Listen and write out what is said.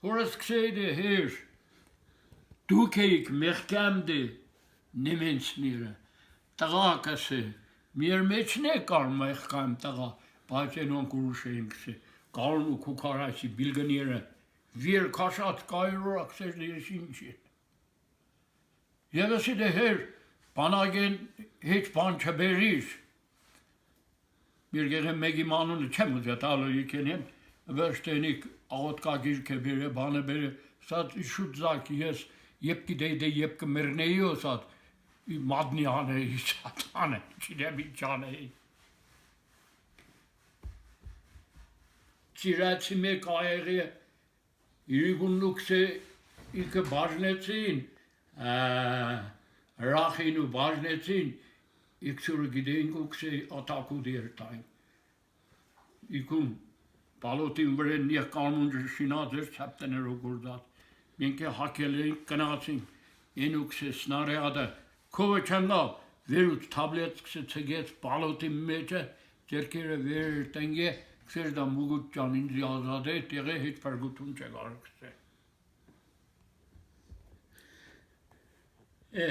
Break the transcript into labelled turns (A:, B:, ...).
A: Հորս քսեյդե հեր դուք էիք մեղքամդե նեմենցները տղակասը մեր մեջն է կար մեղքամ տղա բայց ենոնք ուրուշ էինք սե կալն ու քուքարասի բիլգները վիր քաշած կայրորակ սերդեր ինչ են Եվեսի դե հեր բանագեն հեչ բան չբերիր Մեր գեղեն մեկի մանունը չեմ ուզետալու իկենեն վերջտենիք աղոտկագիր կբերը բանը բերը սատ շուտ զակ ես Եբ գիտեի եբ կմերնեի ու սատ մադնի անեի սատան է չիդեմ ինչ անեի Ծիրացի մեկ այեղի իրիգուն լուքսե իքը բաժնեցին Ռախին ու բաժնեցին իքսուրը գիտեինք ուքսե ատակու դերտային Իքուն բալոտին վրեն նեղ կանուն շինած էր չապտեներով գորդած Մենք է հակել էինք կնացինք Են ուքսե սնարեադը Քովը չանգավ վերուց թաբլետ կսե ծգեց բալոտի մեջը Ձերքերը վեր տնգե Քսեր դա մուգուտ ճան ինձի ազատ է տեղե հետ պարգութուն չեղ արքսե